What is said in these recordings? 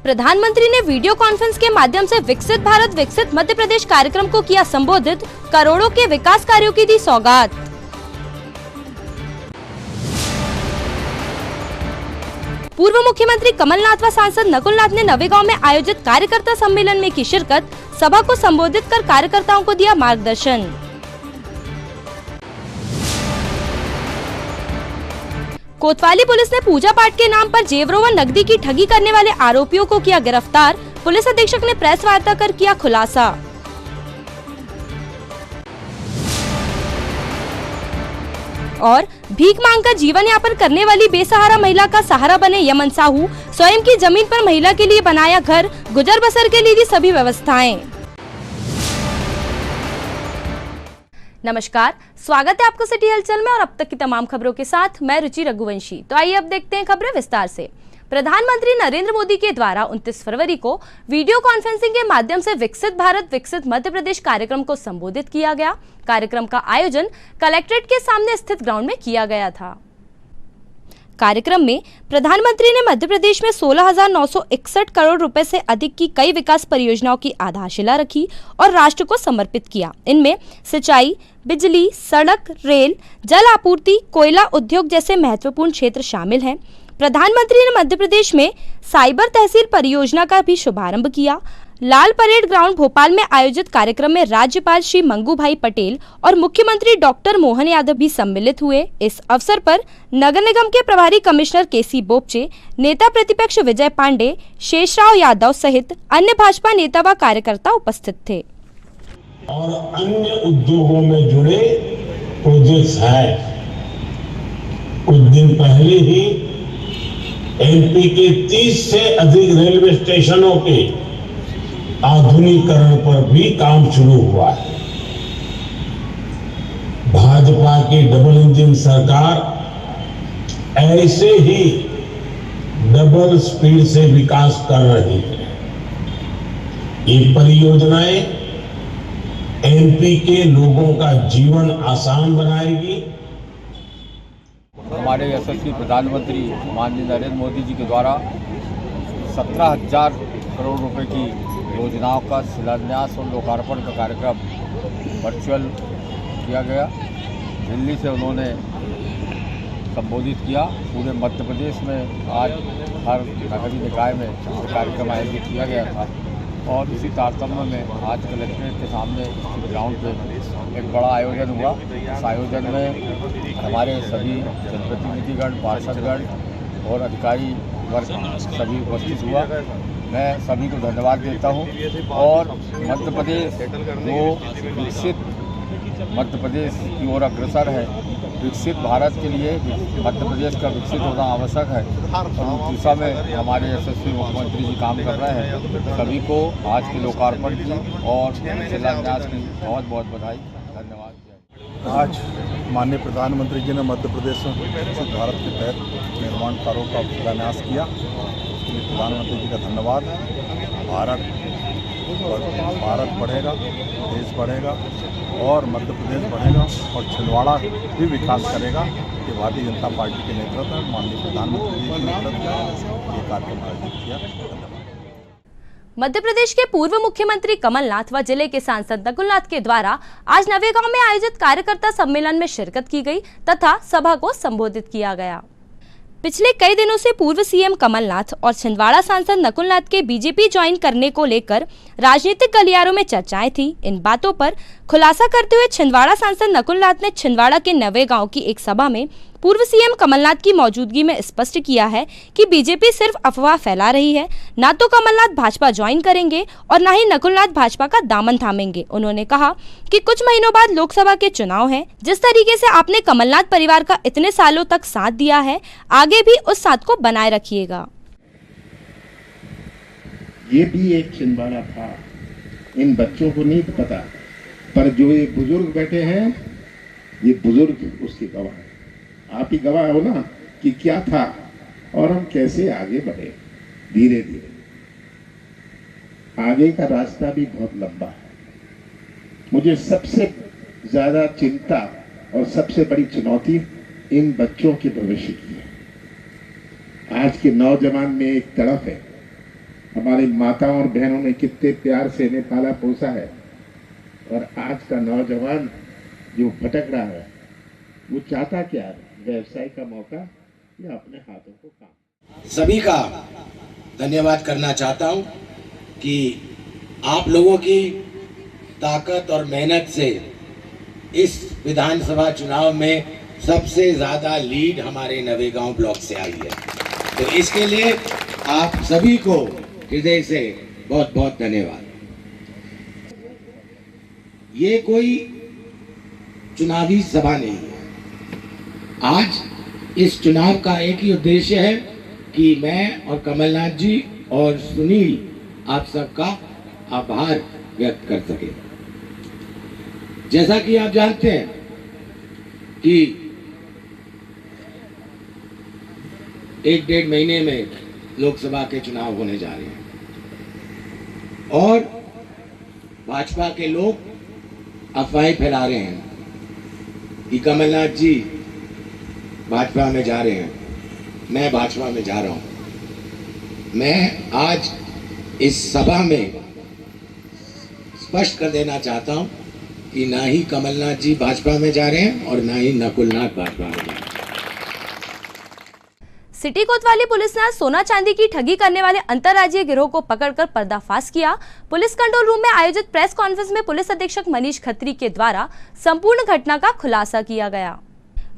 प्रधानमंत्री ने video conference के माध्यम से विकसित भारत विकसित मध्य प्रदेश कार्यक्रम को किया संबोधित, करोड़ों के विकास कार्यों की दी सौगात। पूर्व मुख्यमंत्री कमलनाथ व सांसद नकुलनाथ ने नवेगांव में आयोजित कार्यकर्ता सम्मेलन में की शिरकत, सभा को संबोधित कर कार्यकर्ताओं को दिया मार्गदर्शन। कोतवाली पुलिस ने पूजा पाठ के नाम पर जेवरों व नकदी की ठगी करने वाले आरोपियों को किया गिरफ्तार, पुलिस अधीक्षक ने प्रेस वार्ता कर किया खुलासा। और भीख मांगकर जीवन यापन करने वाली बेसहारा महिला का सहारा बने यमन साहू, स्वयं की जमीन पर महिला के लिए बनाया घर, गुजर बसर के लिए दी सभी व्यवस्थाएं। नमस्कार, स्वागत है आपको सिटी हलचल में और अब तक की तमाम खबरों के साथ मैं रुचि रघुवंशी। तो आइए अब देखते हैं खबरें विस्तार से। प्रधानमंत्री नरेंद्र मोदी के द्वारा 29 फरवरी को वीडियो कॉन्फ्रेंसिंग के माध्यम से विकसित भारत विकसित मध्य प्रदेश कार्यक्रम को संबोधित किया गया। कार्यक्रम का आयोजन कलेक्ट्रेट के सामने स्थित ग्राउंड में किया गया था। कार्यक्रम में प्रधानमंत्री ने मध्य प्रदेश में 16,961 करोड़ रुपए से अधिक की कई विकास परियोजनाओं की आधारशिला रखी और राष्ट्र को समर्पित किया। इनमें सिंचाई, बिजली, सड़क, रेल, जल आपूर्ति, कोयला उद्योग जैसे महत्वपूर्ण क्षेत्र शामिल हैं। प्रधानमंत्री ने मध्य प्रदेश में साइबर तहसील परियोजना का भी शुभारंभ किया। लाल परेड ग्राउंड भोपाल में आयोजित कार्यक्रम में राज्यपाल श्री मंगू भाई पटेल और मुख्यमंत्री डॉक्टर मोहन यादव भी सम्मिलित हुए। इस अवसर पर नगर निगम के प्रभारी कमिश्नर केसी बोपचे, नेता प्रतिपक्ष विजय पांडे, शेषराव यादव सहित अन्य भाजपा नेता व कार्यकर्ता उपस्थित थे। और अन्य उद्योगों में जुड़े प्रोजेक्ट्स हैं। कुछ दिन पहले ही एमपी के 30 से अधिक रेलवे स्टेशनों के आधुनिकीकरण पर भी काम शुरू हुआ है। भाजपा की डबल इंजन सरकार ऐसे ही डबल स्पीड से विकास कर रही है। ये परियोजनाएं एमपी के लोगों का जीवन आसान बनाएगी। हमारे यशस्वी प्रधानमंत्री माननीय नरेंद्र मोदी जी के द्वारा 17,000 करोड़ रुपए की योजनाओं का शिलान्यास और लोकार्पण का कार्यक्रम वर्चुअल किया गया। दिल्ली से उन्होंने संबोधित किया। पूरे मध्य प्रदेश में आज हर नगरीय निकाय में कार्यक्रम आयोजित किया गया था और इसी तारतम्य में आज कलेक्ट्रेट के सामने ग्राउंड पे एक बड़ा आयोजन हुआ। इस आयोजन में हमारे सभी जनप्रतिनिधिगण, पार्षदगण और अधिकारी वर्ग सभी उपस्थित हुआ। मैं सभी को धन्यवाद देता हूं और मध्य प्रदेश जो विकसित मध्य प्रदेश की ओर अग्रसर है, विकसित भारत के लिए मध्य प्रदेश का विकसित होना आवश्यक है और उस दिशा में हमारे यशस्वी मुख्यमंत्री जी काम कर रहे हैं। सभी को आज के लोकार्पण की और शिलान्यास की बहुत बहुत बधाई, धन्यवाद। आज माननीय प्रधानमंत्री जी ने मध्य प्रदेश में विकसित भारत के तहत निर्माण कार्यों का शिलान्यास किया। उसके लिए प्रधानमंत्री जी का धन्यवाद। भारत बढ़ेगा, देश बढ़ेगा और मध्य प्रदेश बढ़ेगा और छिंदवाड़ा भी विकास करेगा। ये भारतीय जनता पार्टी के नेतृत्व में माननीय प्रधानमंत्री जी के नेतृत्व में ये कार्यक्रम आयोजित किया। मध्य प्रदेश के पूर्व मुख्यमंत्री कमलनाथ व जिले के सांसद नकुलनाथ के द्वारा आज नवेगांव में आयोजित कार्यकर्ता सम्मेलन में शिरकत की गई तथा सभा को संबोधित किया गया। पिछले कई दिनों से पूर्व सीएम कमलनाथ और छिंदवाड़ा सांसद नकुलनाथ के बीजेपी ज्वाइन करने को लेकर राजनीतिक गलियारों में चर्चाएं थी। इन बातों पर खुलासा करते हुए छिंदवाड़ा सांसद नकुलनाथ ने छिंदवाड़ा के नवेगांव की एक सभा में पूर्व सीएम कमलनाथ की मौजूदगी में स्पष्ट किया है कि बीजेपी सिर्फ अफवाह फैला रही है। ना तो कमलनाथ भाजपा ज्वाइन करेंगे और ना ही नकुलनाथ भाजपा का दामन थामेंगे। उन्होंने कहा कि कुछ महीनों बाद लोकसभा के चुनाव हैं। जिस तरीके से आपने कमलनाथ परिवार का इतने सालों तक साथ दिया है, आगे भी उस साथ को बनाए रखिएगा। ये भी एक छिंदवाड़ा था, इन बच्चों को नहीं पता, पर जो ये बुजुर्ग बैठे हैं, ये बुजुर्ग उसके गवाह। आप ही गवाह हो ना कि क्या था और हम कैसे आगे बढ़े। धीरे धीरे आगे का रास्ता भी बहुत लंबा है। मुझे सबसे ज्यादा चिंता और सबसे बड़ी चुनौती इन बच्चों के भविष्य की है। आज के नौजवान में एक तड़प है हमारी माताओं और बहनों ने कितने प्यार से इन्हें पाला पोसा है, और आज का नौजवान जो भटक रहा है वो चाहता क्या है, व्यवसाय का मौका या अपने हाथों को काम। सभी का धन्यवाद करना चाहता हूं कि आप लोगों की ताकत और मेहनत से इस विधानसभा चुनाव में सबसे ज़्यादा लीड हमारे नवेगांव ब्लॉक से आई है, तो इसके लिए आप सभी को हृदय से बहुत बहुत धन्यवाद। ये कोई चुनावी सभा नहीं है। आज इस चुनाव का एक ही उद्देश्य है कि मैं और कमलनाथ जी और सुनील आप सबका आभार व्यक्त कर सके। जैसा कि आप जानते हैं कि 1-1.5 महीने में लोकसभा के चुनाव होने जा रहे हैं और भाजपा के लोग अफवाहें फैला रहे हैं कि कमलनाथ जी भाजपा में जा रहे हैं, मैं भाजपा में जा रहा हूं। मैं आज इस सभा में स्पष्ट कर देना चाहता हूं कि ना ही कमलनाथ जी भाजपा में जा रहे हैं और ना ही नकुलनाथ भाजपा में जा रहे हैं। सिटी कोतवाली पुलिस ने आज सोना चांदी की ठगी करने वाले अंतर्राज्यीय गिरोह को पकड़कर पर्दाफाश किया। पुलिस कंट्रोल रूम में आयोजित प्रेस कॉन्फ्रेंस में पुलिस अधीक्षक मनीष खत्री के द्वारा संपूर्ण घटना का खुलासा किया गया।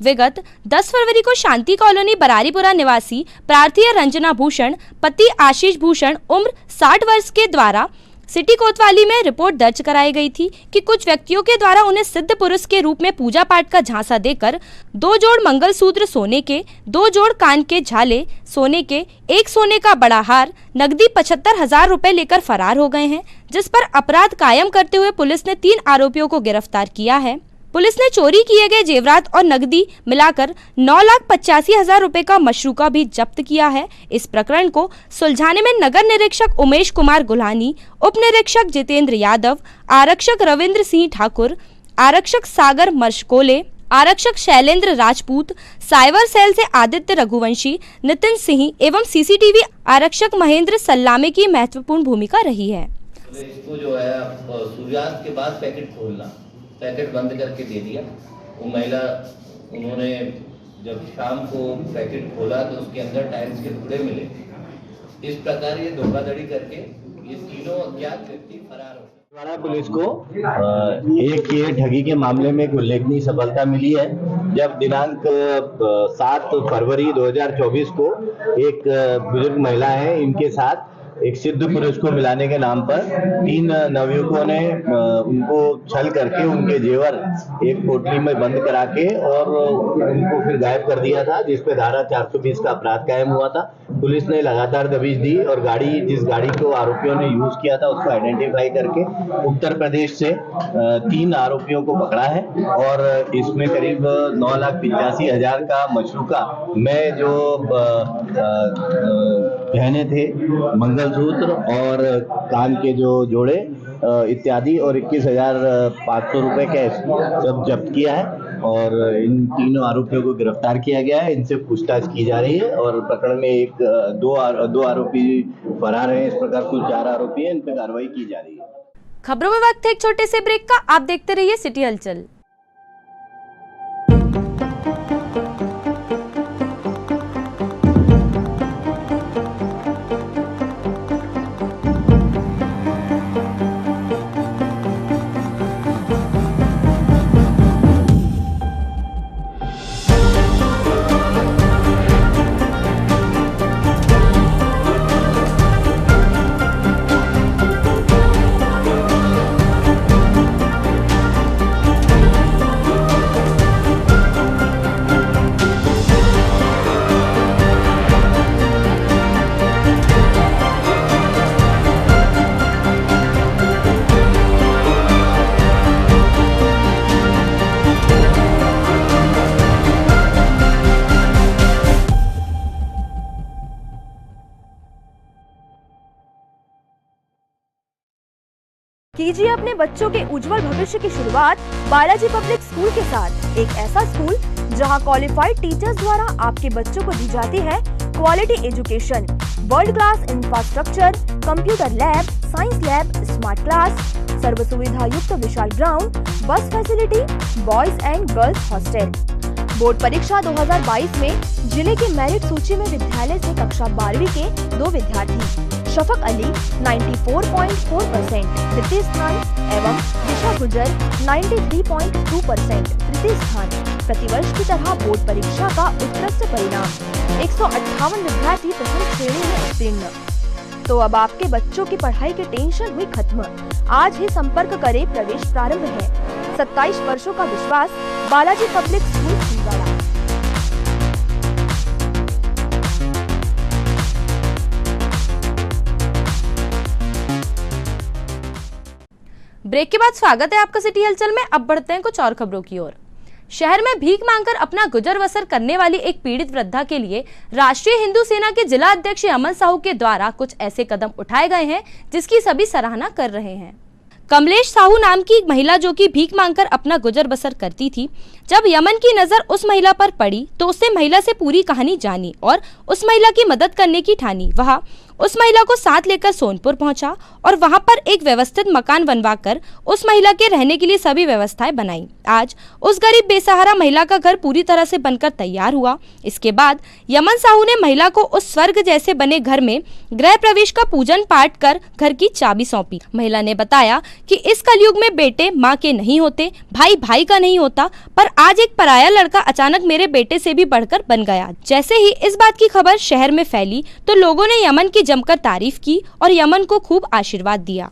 विगत 10 फरवरी को शांति कॉलोनी बरारीपुरा निवासी प्रार्थी रंजना भूषण पति आशीष भूषण उम्र 60 वर्ष के द्वारा सिटी कोतवाली में रिपोर्ट दर्ज कराई गई थी कि कुछ व्यक्तियों के द्वारा उन्हें सिद्ध पुरुष के रूप में पूजा पाठ का झांसा देकर 2 जोड़ मंगलसूत्र सोने के, 2 जोड़ कान के झाले सोने के, 1 सोने का बड़ा हार, नकदी 75,000 रुपए लेकर फरार हो गए हैं, जिस पर अपराध कायम करते हुए पुलिस ने 3 आरोपियों को गिरफ्तार किया है। पुलिस ने चोरी किए गए जेवरात और नकदी मिलाकर 9,85,000 रुपए का मशरूका भी जब्त किया है। इस प्रकरण को सुलझाने में नगर निरीक्षक उमेश कुमार गुलानी, उप निरीक्षक जितेंद्र यादव, आरक्षक रविंद्र सिंह ठाकुर, आरक्षक सागर मर्शकोले, आरक्षक शैलेंद्र राजपूत, साइबर सेल से आदित्य रघुवंशी, नितिन सिंह एवं सीसीटीवी आरक्षक महेंद्र सल्लामे की महत्वपूर्ण भूमिका रही है। इसको जो है सूर्यास्त के बाद पैकेट बंद करके दे दिया। वो महिला, उन्होंने जब शाम को पैकेट खोला तो उसके अंदर टाइल्स के टुकड़े मिले। इस प्रकार ये धोखाधड़ी करके ये तीनों अज्ञात व्यक्ति फरार हो गए। हरियाणा पुलिस को एक ये ठगी के मामले में एक उल्लेखनीय सफलता मिली है। जब दिनांक 7 फरवरी 2024 को एक बुजुर्ग महिला है, इनके साथ एक सिद्ध पुरुष को मिलाने के नाम पर 3 नवयुवकों ने उनको छल करके उनके जेवर एक पोटली में बंद करा के और उनको फिर गायब कर दिया था, जिस पे धारा 420 का अपराध कायम हुआ था। पुलिस ने लगातार दबिश दी और जिस गाड़ी को आरोपियों ने यूज किया था उसको आइडेंटिफाई करके उत्तर प्रदेश से 3 आरोपियों को पकड़ा है और इसमें करीब 9,85,000 का मशरूका में जो गहने थे, मंगलसूत्र और कान के जो जोड़े इत्यादि और 21,500 रुपए कैश सब जब्त किया है और इन तीनों आरोपियों को गिरफ्तार किया गया है। इनसे पूछताछ की जा रही है और प्रकरण में दो आरोपी फरार हैं। इस प्रकार कुल 4 आरोपी हैं, इन पर कार्रवाई की जा रही है। खबरों में वक्त है एक छोटे से ब्रेक का। आप देखते रहिए सिटी हलचल। कीजिए अपने बच्चों के उज्जवल भविष्य की शुरुआत बालाजी पब्लिक स्कूल के साथ। एक ऐसा स्कूल जहां क्वालिफाइड टीचर्स द्वारा आपके बच्चों को दी जाती है quality education, world-class infrastructure, computer lab, science lab, smart class, सर्व सुविधा युक्त विशाल ground, bus facility, boys and girls hostel. Board परीक्षा 2022 में जिले की मेरिट सूची में विद्यालय से कक्षा 12वीं के 2 विद्यार्थी शफक अली 94.4% तृतीय स्थान एवं दिशा गुजर 93.2% तृतीय स्थान। प्रतिवर्ष की तरह बोर्ड परीक्षा का उत्कृष्ट परिणाम 158 विद्यार्थी प्रथम श्रेणी में उत्तीर्ण। तो अब आपके बच्चों की पढ़ाई के टेंशन हुई खत्म। आज ही संपर्क करें, प्रवेश प्रारंभ है। 27 वर्षों का विश्वास, Balaji public school Chhindwara. Break के बाद स्वागत है आपका सिटी हलचल में। अब बढ़ते हैं कुछ और खबरों की ओर। शहर में भीख मांगकर अपना गुजर बसर करने वाली एक पीड़ित वृद्धा के लिए राष्ट्रीय हिंदू सेना के जिला अध्यक्ष यमन साहू के द्वारा कुछ ऐसे कदम उठाए गए हैं जिसकी सभी सराहना कर रहे हैं। कमलेश साहू नाम की एक महिला जो कि भीख मांगकर अपना गुजर बसर करती थी, जब यमन की नजर उस महिला पर पड़ी तो उसने महिला से पूरी कहानी जानी और उस महिला की मदद करने की ठानी। वह उस महिला को साथ लेकर सोनपुर पहुंचा और वहां पर एक व्यवस्थित मकान बनवाकर उस महिला के रहने के लिए सभी व्यवस्थाएं बनाई। आज उस गरीब बेसहारा महिला का घर पूरी तरह से बनकर तैयार हुआ। इसके बाद यमन साहू ने महिला को उस स्वर्ग जैसे बने घर में गृह प्रवेश का पूजन पाठ कर घर की चाबी सौंपी। महिला ने बताया कि इस कलयुग में बेटे माँ के नहीं होते, भाई भाई का नहीं होता, पर आज एक पराया लड़का अचानक मेरे बेटे से भी बढ़कर बन गया। जैसे ही इस बात की खबर शहर में फैली तो लोगों ने यमन की जमकर तारीफ की और यमन को खूब आशीर्वाद दिया।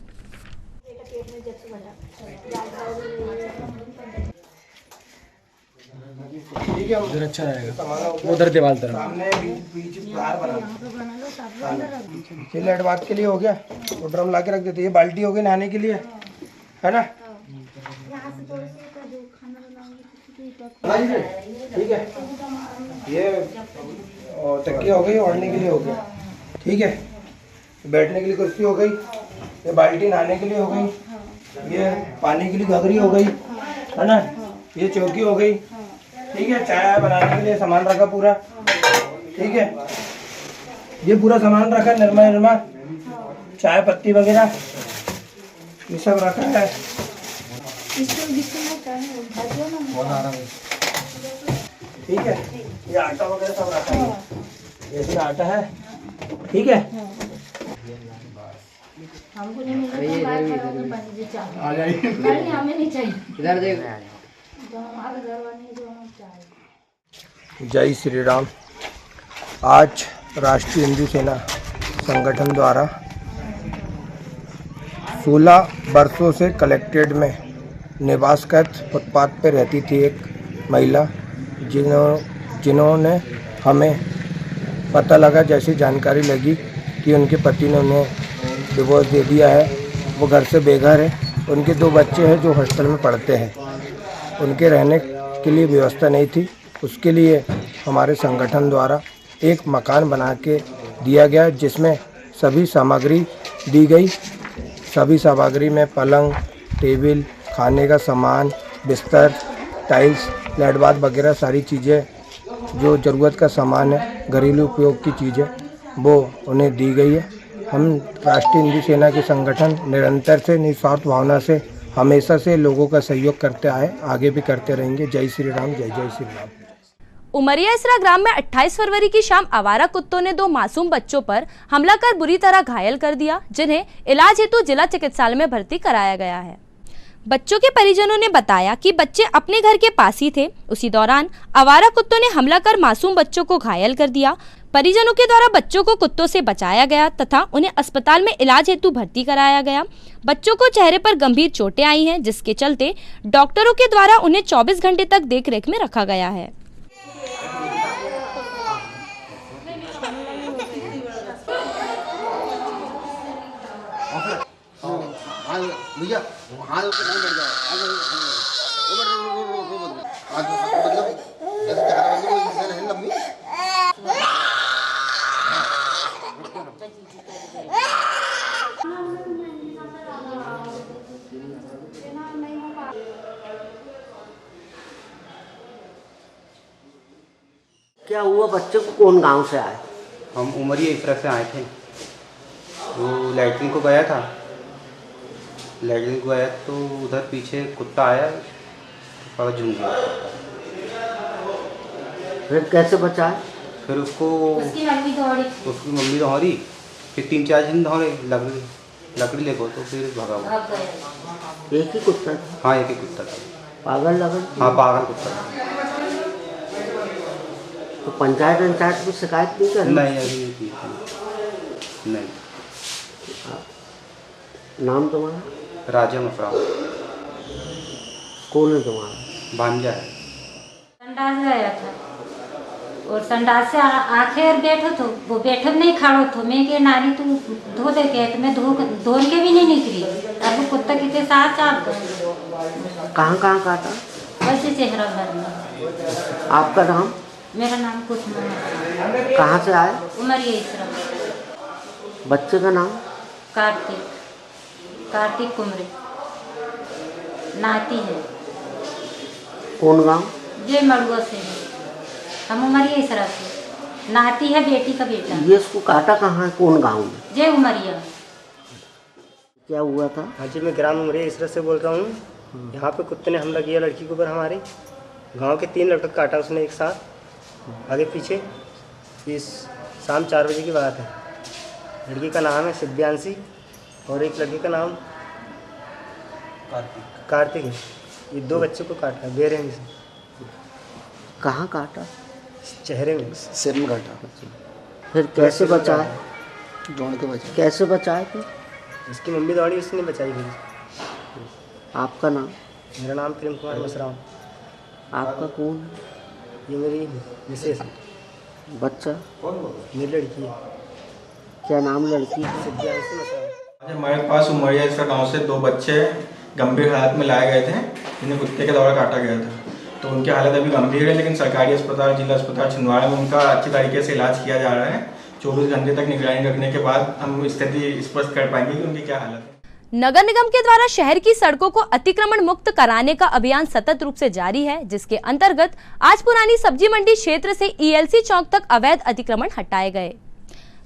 उधर अच्छा रहेगा, उधर दीवार तरफ सामने बीच लाइट बात के लिए हो गया। वो ड्रम ला के रख देते, ये बाल्टी हो गई नहाने के लिए, है ना। ठीक है, ये तकिया हो गई, ओढ़ने के लिए हो गया। ठीक है, बैठने के लिए कुर्सी हो गई, ये बाल्टी नहाने के लिए हो गई, ये पानी के लिए घघरी हो गई, है ना। ये चौकी हो गई। ठीक है, चाय बनाने के लिए सामान रखा पूरा। ठीक है, ये पूरा सामान रखा, निरमा चाय पत्ती वगैरह ये सब रखा है। ठीक है, ये आटा वगैरह सब रखा है, जैसे आटा है। ठीक है, हमको नहीं आ जाइए, हमें नहीं चाहिए, इधर देख। जय श्री राम। आज राष्ट्रीय हिंदू सेना संगठन द्वारा 16 वर्षों से कलेक्ट्रेट में निवास कर फुटपाथ पर रहती थी एक महिला, जिन्होंने हमें पता लगा, जैसी जानकारी लगी कि उनके पति ने उन्हें डिवोर्स दे दिया है, वो घर से बेघर है। उनके 2 बच्चे हैं जो हॉस्टल में पढ़ते हैं, उनके रहने के लिए व्यवस्था नहीं थी। उसके लिए हमारे संगठन द्वारा एक मकान बना के दिया गया, जिसमें सभी सामग्री दी गई। सभी सामग्री में पलंग, टेबल, खाने का सामान, बिस्तर, टाइल्स, लाइट बात वगैरह सारी चीज़ें जो ज़रूरत का सामान है, घरेलू उपयोग की चीज़ें, वो उन्हें दी गई है। हम राष्ट्रीय हिंदू सेना के संगठन निरंतर से निस्वार्थ भावना से हमेशा से लोगों का सहयोग करते आए, आगे भी करते रहेंगे। जय श्री राम, जय जय श्री राम। उमरिया इसरा ग्राम में 28 फरवरी की शाम आवारा कुत्तों ने 2 मासूम बच्चों पर हमला कर बुरी तरह घायल कर दिया, जिन्हें इलाज हेतु जिला चिकित्सालय में भर्ती कराया गया है। बच्चों के परिजनों ने बताया कि बच्चे अपने घर के पास ही थे। उसी दौरान आवारा कुत्तों ने हमला कर मासूम बच्चों को घायल कर दिया। परिजनों के द्वारा बच्चों को कुत्तों से बचाया गया तथा उन्हें अस्पताल में इलाज हेतु भर्ती कराया गया। बच्चों को चेहरे पर गंभीर चोटें आई हैं, जिसके चलते डॉक्टरों के द्वारा उन्हें 24 घंटे तक देखरेख में रखा गया है। भैया हाथ ऊपर नहीं बैठ जाओ, मतलब ऐसे लंबी। क्या हुआ? बच्चे को कौन गांव से आए? हम उमरिया इस तरफ से आए थे, वो लैट्रिन को गया था। लैट्रिन को गया तो उधर पीछे कुत्ता आया, तो झुंड गया। फिर कैसे बचा? फिर उसको उसकी मम्मी दौड़ी, फिर 3-4 दिन दौड़े, लकड़ी लेकर तो फिर भगा हुआ। एक ही कुत्ता था? हाँ, एक ही कुत्ता था। पागल लगा? हाँ, पागल कुत्ता था। तो पंचायत में शिकायत नहीं कर? नहीं, अभी नहीं की। नहीं। नाम तुम्हारा? राजा मफरा। कौन है तुम्हारा? भांजा है। संडास गया था और संडास से आखे और बैठो तो वो बैठो नहीं खड़ो तो मैं के नारी तू धो दे के, तो मैं धो के भी नहीं निकली। अब वो कुत्ता कितने साथ चाप कहाँ काटा? वैसे चेहरा भर में। आपका नाम? मेरा नाम कुसुम। कहाँ से आए? उमरिया इस तरफ। बच्चे का नाम? कार्तिक कुमरे। नाती है। कौन गांव? जय मड़ुआ से है। हम उमरिया इस तरफ से। नाती है, बेटी का बेटा। ये इसको काटा कहाँ है, कौन गांव में? जय उमरिया। क्या हुआ था? हाँ जी, मैं ग्राम उमरिया इस तरह से बोल रहा हूँ। यहाँ पे कुत्ते ने हमला किया लड़की के ऊपर। हमारे गांव के 3 लड़कों काटा उसने एक साथ, आगे पीछे। इस शाम 4 बजे की बात है। लड़की का नाम है सिद्ध्यांशी और एक लड़के का नाम कार्तिक है। ये 2 बच्चों को काटा, बेरहमी से। कहाँ काटा? चेहरे में, सिर में काटा। फिर कैसे बचाए? कैसे बचाए थे? उसकी मम्मी दौड़ी, उसने बचाई गई। आपका नाम? मेरा नाम प्रेम कुमार मसराम। आपका कौन? ये मेरी मिसेस है। बच्चा? मेरी लड़की है। क्या नाम लड़की है? सिद्ध्यांशी मसराम। हमारे पास उमरिया इसका गांव से 2 बच्चे गंभीर हालत में लाए गए थे, जिन्हें कुत्ते के द्वारा काटा गया था। तो उनकी हालत अभी गंभीर है, लेकिन सरकारी अस्पताल, जिला अस्पताल छिंदवाड़ा में उनका अच्छी तरीके से इलाज किया जा रहा है। 24 घंटे तक निगरानी रखने के बाद हम स्थिति स्पष्ट कर पाएंगे कि उनकी क्या हालत है। नगर निगम के द्वारा शहर की सड़कों को अतिक्रमण मुक्त कराने का अभियान सतत रूप से जारी है, जिसके अंतर्गत आज पुरानी सब्जी मंडी क्षेत्र से ELC चौक तक अवैध अतिक्रमण हटाए गए।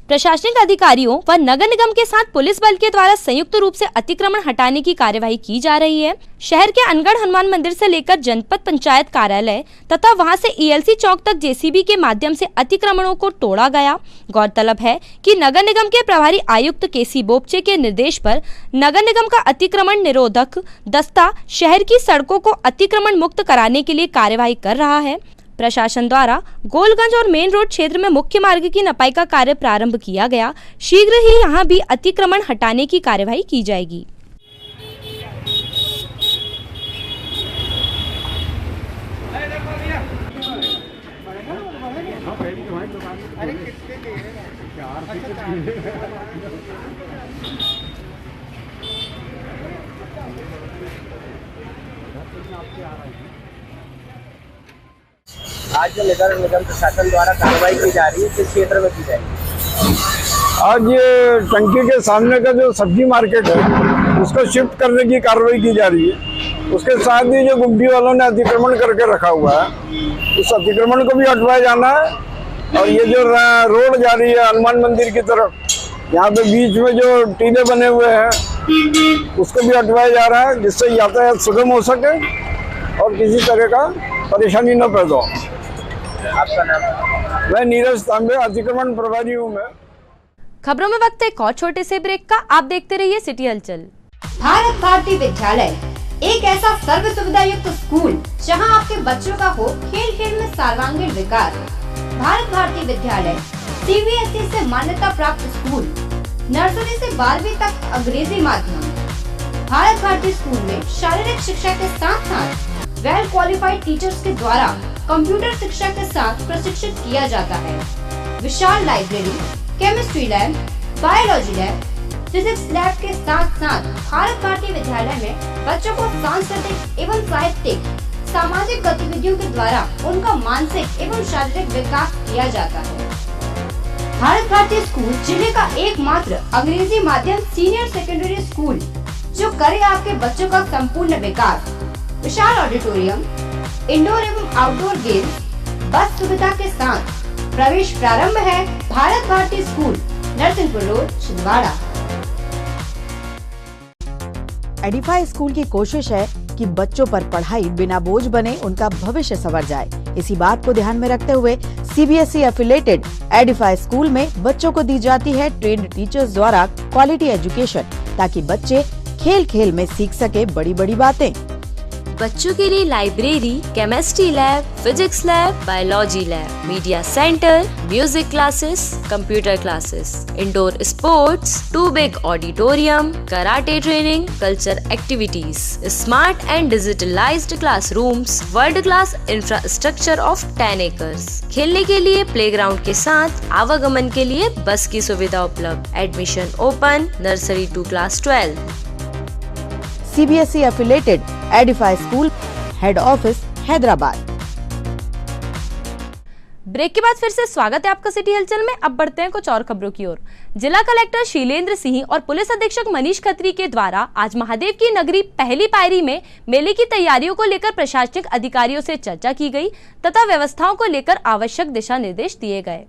प्रशासनिक अधिकारियों व नगर निगम के साथ पुलिस बल के द्वारा संयुक्त रूप से अतिक्रमण हटाने की कार्यवाही की जा रही है। शहर के अनगढ़ हनुमान मंदिर से लेकर जनपद पंचायत कार्यालय तथा वहां से ELC चौक तक JCB के माध्यम से अतिक्रमणों को तोड़ा गया। गौरतलब है कि नगर निगम के प्रभारी आयुक्त KC बोपचे के निर्देश पर नगर निगम का अतिक्रमण निरोधक दस्ता शहर की सड़कों को अतिक्रमण मुक्त कराने के लिए कार्यवाही कर रहा है। प्रशासन द्वारा गोलगंज और मेन रोड क्षेत्र में मुख्य मार्ग की नपाई का कार्य प्रारंभ किया गया। शीघ्र ही यहां भी अतिक्रमण हटाने की कार्यवाही की जाएगी। आज जो नगर निगम प्रशासन द्वारा कार्रवाई की जा रही है, किस क्षेत्र में की जाएगी? आज ये टंकी के सामने का जो सब्जी मार्केट है उसको शिफ्ट करने की कार्रवाई की जा रही है। उसके साथ ही जो गुमटी वालों ने अतिक्रमण करके रखा हुआ है, उस अतिक्रमण को भी हटवाया जाना है। और ये जो रोड जा रही है हनुमान मंदिर की तरफ, यहाँ पे बीच में जो टीले बने हुए हैं उसको भी हटवाया जा रहा है, जिससे यातायात सुगम हो सके और किसी तरह का परेशानी न पैदा हो। आपका नाम? मैं नीरज तांबे, अतिक्रमण प्रभारी हूँ मैं। खबरों में वक्त है एक और छोटे से ब्रेक का। आप देखते रहिए सिटी हलचल। भारत भारती विद्यालय एक ऐसा सर्व सुविधा युक्त स्कूल जहां आपके बच्चों का हो खेल खेल में सर्वांगीण विकास। भारत भारती विद्यालय CBSE से मान्यता प्राप्त स्कूल, नर्सरी से 12वीं तक अंग्रेजी माध्यम। भारत भारती स्कूल में शारीरिक शिक्षा के साथ साथ वेल क्वालिफाइड टीचर्स के द्वारा कंप्यूटर शिक्षा के साथ प्रशिक्षित किया जाता है। विशाल library, chemistry lab, biology lab, physics lab के साथ साथ भारत भारती विद्यालय में बच्चों को सांस्कृतिक एवं साहित्यिक सामाजिक गतिविधियों के द्वारा उनका मानसिक एवं शारीरिक विकास किया जाता है। भारत भारती स्कूल जिले का एकमात्र अंग्रेजी माध्यम सीनियर सेकेंडरी स्कूल जो करे आपके बच्चों का संपूर्ण विकास। विशाल ऑडिटोरियम, इंडोर एवं आउटडोर गेम्स, बस सुविधा के साथ प्रवेश प्रारंभ है Bharat Bharati school, Narsinghpur road, Chhindwara. Edify school की कोशिश है कि बच्चों पर पढ़ाई बिना बोझ बने, उनका भविष्य संवर जाए। इसी बात को ध्यान में रखते हुए सीबीएसई एफिलेटेड एडिफाई स्कूल में बच्चों को दी जाती है ट्रेन्ड टीचर्स द्वारा क्वालिटी एजुकेशन, ताकि बच्चे खेल खेल में सीख सके बड़ी बड़ी बातें। बच्चों के लिए library, chemistry lab, physics lab, biology lab, media centre, music classes, computer classes, indoor sports, 2 big auditorium, karate training, culture activities, smart and digitalised classrooms, world class infrastructure of 10 acres, खेलने के लिए प्लेग्राउंड के साथ आवागमन के लिए बस की सुविधा उपलब्ध। Admission open nursery to class 12। CBSE affiliated Edify school, head office Hyderabad. Break के बाद फिर से स्वागत है आपका सिटी हलचल में। अब बढ़ते हैं कुछ और खबरों की ओर। जिला कलेक्टर शीलेंद्र सिंह और पुलिस अधीक्षक मनीष खत्री के द्वारा आज महादेव की नगरी पहली पायरी में मेले की तैयारियों को लेकर प्रशासनिक अधिकारियों से चर्चा की गई तथा व्यवस्थाओं को लेकर आवश्यक दिशा निर्देश दिए गए।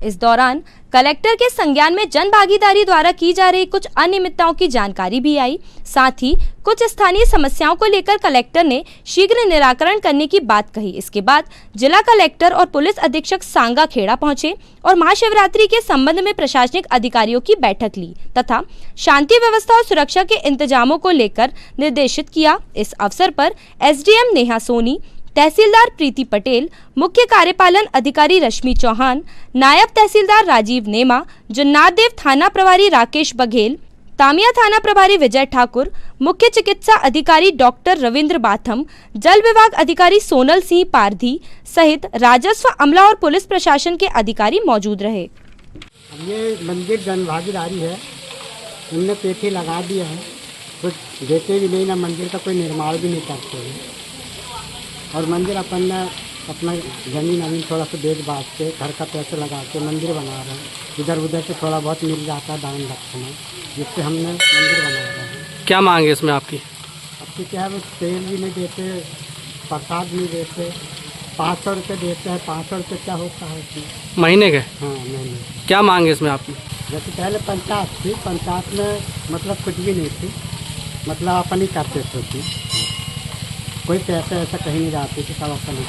इस दौरान कलेक्टर के संज्ञान में जन भागीदारी द्वारा की जा रही कुछ अनियमितताओं की जानकारी भी आई। साथ ही कुछ स्थानीय समस्याओं को लेकर कलेक्टर ने शीघ्र निराकरण करने की बात कही। इसके बाद जिला कलेक्टर और पुलिस अधीक्षक सांगा खेड़ा पहुंचे और महाशिवरात्रि के संबंध में प्रशासनिक अधिकारियों की बैठक ली तथा शांति व्यवस्था और सुरक्षा के इंतजामों को लेकर निर्देशित किया। इस अवसर पर एसडीएम नेहा सोनी, तहसीलदार प्रीति पटेल, मुख्य कार्यपालन अधिकारी रश्मि चौहान, नायब तहसीलदार राजीव नेमा, जुन्नारदेव थाना प्रभारी राकेश बघेल, तामिया थाना प्रभारी विजय ठाकुर, मुख्य चिकित्सा अधिकारी डॉक्टर रविंद्र बाथम, जल विभाग अधिकारी सोनल सिंह पारधी सहित राजस्व, अमला और पुलिस प्रशासन के अधिकारी मौजूद रहे। ये मंदिर जन भागीदारी है, हमने पेठी लगा दिया है, कुछ देते भी नहीं ना, मंदिर का कोई निर्माण भी नहीं करते हैं। और मंदिर अपन ने अपना जमीन अमीन थोड़ा सा बेच बाज के घर का पैसे लगा के मंदिर बना रहे हैं। इधर उधर से थोड़ा बहुत मिल जाता है दान दक्षिणा, जिससे हमने मंदिर बना रहे हैं। क्या मांग है इसमें आपकी? आपकी क्या है, तेल भी नहीं देते, प्रसाद नहीं देते, 500 रुपये देते हैं। 500 रुपये क्या होता है इसमें? महीने के? हाँ महीने। क्या मांग है इसमें आपकी? जैसे पहले पंचायत थी, पंचायत में मतलब कुछ भी नहीं थी, मतलब अपन ही करते थे, कोई पैसा ऐसा कहीं नहीं जाती थी, सब अपन ही।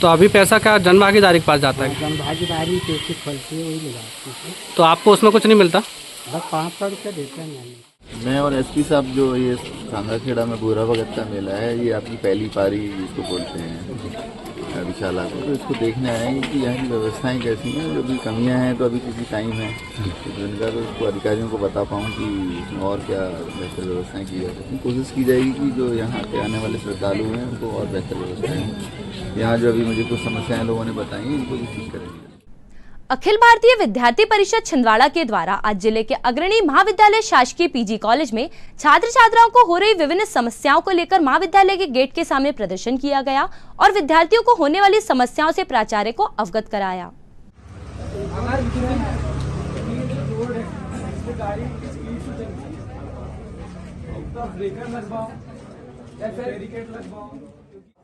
तो अभी पैसा क्या जन भागीदारी के पास जाता है? जन भागीदारी पेटी खोलती है, वही ले जाती है। तो आपको उसमें कुछ नहीं मिलता? बस 500 रुपये देते हैं। मैं और एसपी साहब, जो ये सांगाखेड़ा में बुरा भगत का मेला है, ये आपकी पहली पारी इसको बोलते हैं विशाला को, तो इसको देखने आए हैं कि यहाँ की व्यवस्थाएं कैसी हैं। जो भी कमियाँ हैं तो अभी किसी टाइम है तो इनका तो उसको अधिकारियों को बता पाऊँ कि इसमें और क्या बेहतर व्यवस्थाएं की जा सकती। कोशिश की जाएगी कि जो यहाँ पे आने वाले श्रद्धालु हैं उनको और बेहतर व्यवस्थाएं, यहाँ जो अभी मुझे कुछ समस्याएं लोगों ने बताई हैं इनको भी ठीक करेंगे। अखिल भारतीय विद्यार्थी परिषद छिंदवाड़ा के द्वारा आज जिले के अग्रणी महाविद्यालय शासकीय पीजी कॉलेज में छात्र छात्राओं को हो रही विभिन्न समस्याओं को लेकर महाविद्यालय के गेट के सामने प्रदर्शन किया गया और विद्यार्थियों को होने वाली समस्याओं से प्राचार्य को अवगत कराया।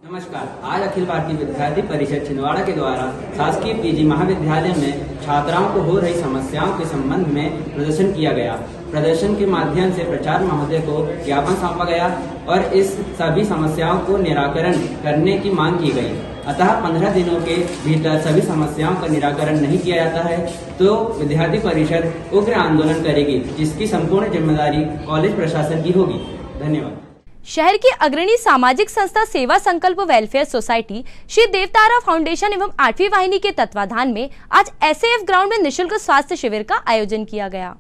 नमस्कार। आज अखिल भारतीय विद्यार्थी परिषद छिंदवाड़ा के द्वारा शासकीय पीजी महाविद्यालय में छात्राओं को हो रही समस्याओं के संबंध में प्रदर्शन किया गया। प्रदर्शन के माध्यम से प्राचार्य महोदय को ज्ञापन सौंपा गया और इस सभी समस्याओं को निराकरण करने की मांग की गई। अतः 15 दिनों के भीतर सभी समस्याओं का निराकरण नहीं किया जाता है तो विद्यार्थी परिषद उग्र आंदोलन करेगी, जिसकी संपूर्ण जिम्मेदारी कॉलेज प्रशासन की होगी। धन्यवाद। शहर की अग्रणी सामाजिक संस्था सेवा संकल्प वेलफेयर सोसाइटी श्री देवतारा फाउंडेशन एवं 8वीं वाहिनी के तत्वाधान में आज एसएएफ ग्राउंड में निःशुल्क स्वास्थ्य शिविर का आयोजन किया गया।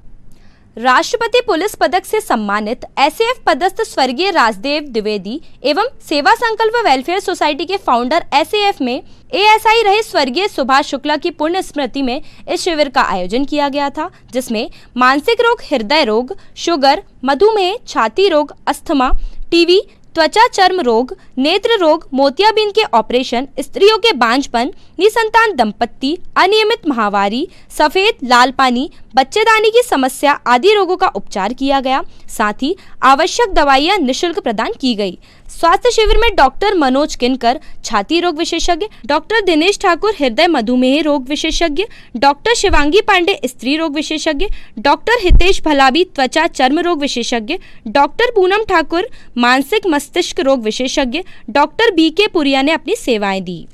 राष्ट्रपति पुलिस पदक से सम्मानित एसएएफ पदस्थ स्वर्गीय राजदेव द्विवेदी एवं सेवा संकल्प वेलफेयर सोसाइटी के फाउंडर एसएएफ में एएसआई रहे स्वर्गीय सुभाष शुक्ला की पुण्य स्मृति में इस शिविर का आयोजन किया गया था, जिसमें मानसिक रोग, हृदय रोग, शुगर, मधुमेह, छाती रोग, अस्थमा, टीबी, त्वचा चर्म रोग, नेत्र रोग, मोतियाबिंद के ऑपरेशन, स्त्रियों के बांझपन, निसंतान दंपत्ति, अनियमित माहवारी, सफेद लाल पानी, बच्चेदानी की समस्या आदि रोगों का उपचार किया गया। साथ ही आवश्यक दवाइयां निःशुल्क प्रदान की गई। स्वास्थ्य शिविर में डॉक्टर मनोज किनकर छाती रोग विशेषज्ञ, डॉक्टर दिनेश ठाकुर हृदय मधुमेह रोग विशेषज्ञ, डॉक्टर शिवांगी पांडे स्त्री रोग विशेषज्ञ, डॉक्टर हितेश भलाबी त्वचा चर्म रोग विशेषज्ञ, डॉक्टर पूनम ठाकुर मानसिक मस्तिष्क रोग विशेषज्ञ, डॉक्टर BK पुरिया ने अपनी सेवाएं दी।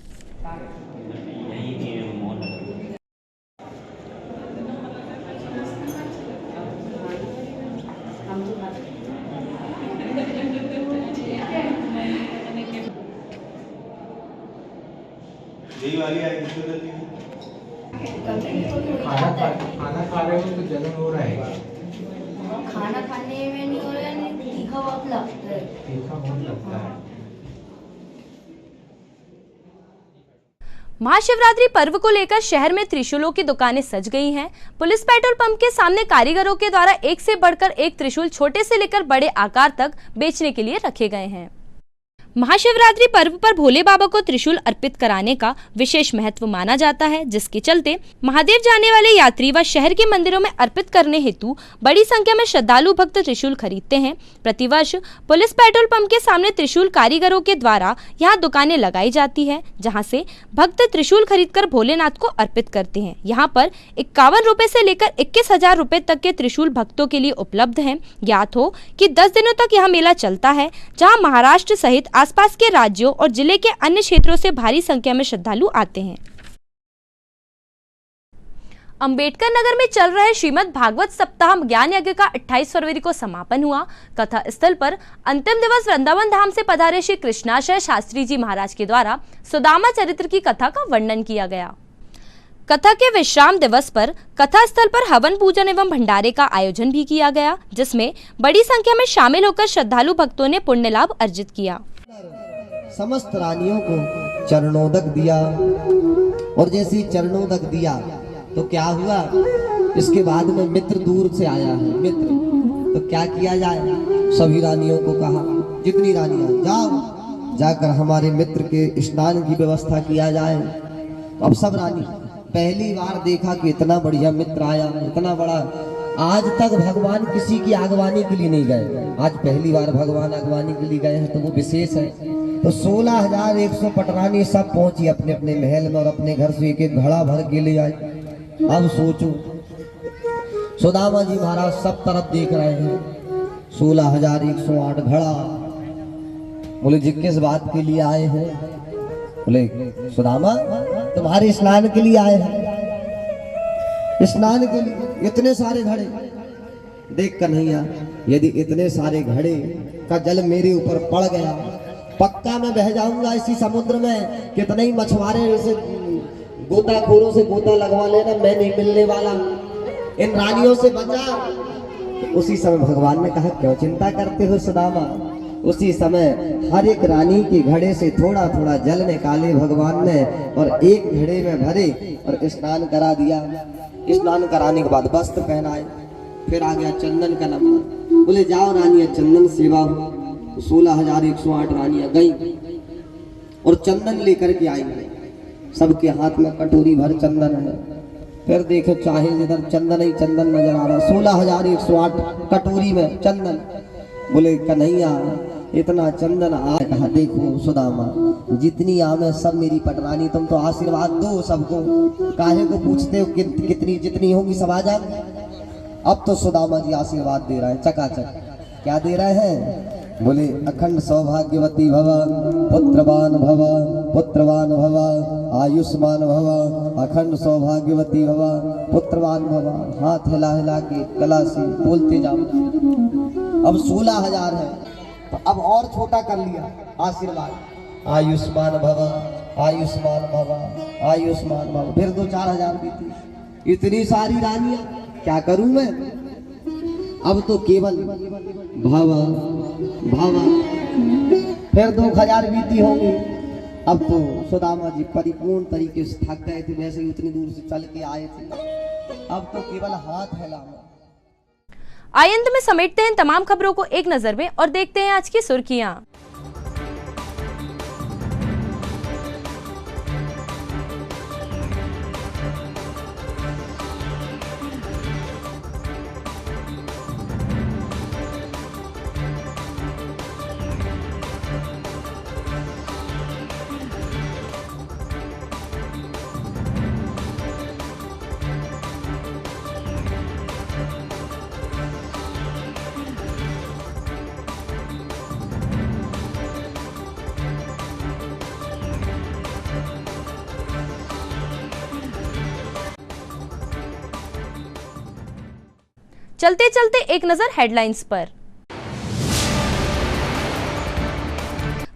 यही वाली आई खाना खा रहे हो तो जलन हो रहा है। खाना खाने में नहीं हो रहा है, तीखा बहुत लगता है। तीखा बहुत लगता है। महाशिवरात्रि पर्व को लेकर शहर में त्रिशूलों की दुकानें सज गई हैं। पुलिस पेट्रोल पंप के सामने कारीगरों के द्वारा एक से बढ़कर एक त्रिशूल छोटे से लेकर बड़े आकार तक बेचने के लिए रखे गए हैं। महाशिवरात्रि पर्व पर भोले बाबा को त्रिशूल अर्पित कराने का विशेष महत्व माना जाता है, जिसके चलते महादेव जाने वाले यात्री व शहर के मंदिरों में अर्पित करने हेतु बड़ी संख्या में श्रद्धालु भक्त त्रिशूल खरीदते हैं। प्रतिवर्ष पुलिस पेट्रोल पंप के सामने त्रिशूल कारीगरों के द्वारा यहाँ दुकानें लगाई जाती है, जहाँ से भक्त त्रिशूल खरीदकर भोलेनाथ को अर्पित करते हैं। यहाँ पर 51 रुपए से लेकर 21,000 रुपए तक के त्रिशूल भक्तों के लिए उपलब्ध हैं। ज्ञात हो कि 10 दिनों तक यह मेला चलता है, जहाँ महाराष्ट्र सहित आसपास के राज्यों और जिले के अन्य क्षेत्रों से भारी संख्या में श्रद्धालु आते हैं। अंबेडकर नगर में चल रहे श्रीमद् भागवत सप्ताह ज्ञान यज्ञ का 28 फरवरी को समापन हुआ। कथा स्थल पर अंतिम दिवस वृंदावन धाम से पधारे श्री कृष्णाशय शास्त्री जी महाराज के द्वारा सुदामा चरित्र की कथा का वर्णन किया गया। कथा के विश्राम दिवस पर कथा स्थल पर हवन पूजन एवं भंडारे का आयोजन भी किया गया, जिसमें बड़ी संख्या में शामिल होकर श्रद्धालु भक्तों ने पुण्य लाभ अर्जित किया। समस्त रानियों को चरणोदक दिया और जैसे ही चरणोदक दिया तो क्या हुआ, इसके बाद में मित्र दूर से आया है। मित्र तो क्या किया जाए, सभी रानियों को कहा, जितनी रानियां जाओ जाकर हमारे मित्र के स्नान की व्यवस्था किया जाए। तो अब सब रानी पहली बार देखा कि इतना बढ़िया मित्र आया, इतना बड़ा। आज तक भगवान किसी की आगवानी के लिए नहीं गए, आज पहली बार भगवान आगवानी के लिए गए हैं, तो वो विशेष है। तो 16,100 पटरानी सब पहुंची अपने अपने महल में और अपने घर से एक एक घड़ा भर के ले आए। अब सोचो, सुदामा जी महाराज सब तरफ देख रहे हैं, 16,108 घड़ा। बोले जी किस बात के लिए आए हैं? बोले सुदामा तुम्हारे स्नान के लिए आए हैं। स्नान के लिए इतने सारे घड़े देख कन्हैया, यदि इतने सारे घड़े का जल मेरे ऊपर पड़ गया, पक्का मैं बह जाऊंगा इसी समुद्र में। कितने ही मछुआरे ऐसे गोताखोरों से गोता लगवा लेना, मैं नहीं मिलने वाला, इन रानियों से बचा। उसी समय भगवान ने कहा क्यों चिंता करते हो सुदामा। उसी समय हर एक रानी के घड़े से थोड़ा थोड़ा जल निकाले भगवान ने और एक घड़े में भरे और स्नान करा दिया। स्नान कराने के बाद वस्त्र पहनाए, फिर आ गया चंदन का नंबर। बोले जाओ रानियां चंदन सेवा हो। 16,108 रानियां गई और चंदन लेकर के आई, सबके हाथ में कटोरी भर चंदन है। फिर देखे चाहे जिधर चंदन ही चंदन नजर आ रहा, 16,108 कटोरी में चंदन। बोले कन्हैया इतना चंदन आ, कहा देखो सुदामा जितनी आम है सब मेरी पटरानी, तुम तो आशीर्वाद दो सबको, काहे को पूछते हो कितनी जितनी होगी सब आ जाए। अब तो सुदामा जी आशीर्वाद दे रहे हैं चकाचक। क्या दे रहे हैं? बोले अखंड सौभाग्यवती भव, पुत्रवान भव, पुत्रवान भव, आयुष्मान भव, अखंड सौभाग्यवती भव, पुत्रवान भव। हाथ हिला हिला के कला से बोलते जाओ। अब 16,000 है, तो अब और छोटा कर लिया आशीर्वाद, आयुष्मान भव, आयुष्मान भव, आयुष्मान भव। फिर 2-4,000 बीती। इतनी सारी रानियां क्या करूं मैं? अब तो केवल भव भव। फिर 2,000 बीती होंगी। अब तो सुदामा जी परिपूर्ण तरीके से थक गए थे, वैसे ही उतनी दूर से चल के आए थे। अब तो केवल हाथ हिलाना। आइए अंत में समेटते हैं तमाम खबरों को एक नजर में और देखते हैं आज की सुर्खियां। चलते चलते एक नजर हेडलाइंस पर।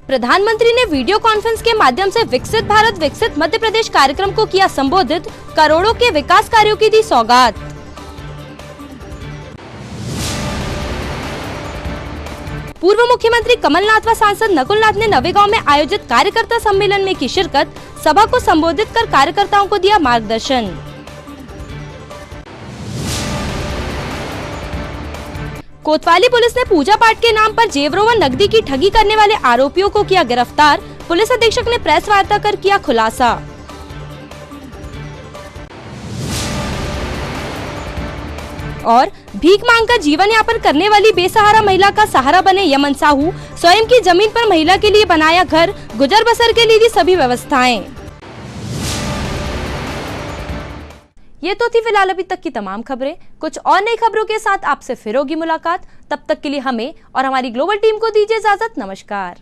प्रधानमंत्री ने वीडियो कॉन्फ्रेंस के माध्यम से विकसित भारत विकसित मध्य प्रदेश कार्यक्रम को किया संबोधित, करोड़ों के विकास कार्यों की दी सौगात। पूर्व मुख्यमंत्री कमलनाथ व सांसद नकुलनाथ ने नवेगांव में आयोजित कार्यकर्ता सम्मेलन में की शिरकत, सभा को संबोधित कर कार्यकर्ताओं को दिया मार्गदर्शन। कोतवाली पुलिस ने पूजा पाठ के नाम पर जेवरों व नकदी की ठगी करने वाले आरोपियों को किया गिरफ्तार, पुलिस अधीक्षक ने प्रेस वार्ता कर किया खुलासा। और भीख मांगकर जीवन यापन करने वाली बेसहारा महिला का सहारा बने यमन साहू, स्वयं की जमीन पर महिला के लिए बनाया घर, गुजर बसर के लिए दी सभी व्यवस्थाएं। ये तो थी फिलहाल अभी तक की तमाम खबरें। कुछ और नई खबरों के साथ आपसे फिर होगी मुलाकात। तब तक के लिए हमें और हमारी ग्लोबल टीम को दीजिए इजाजत। नमस्कार।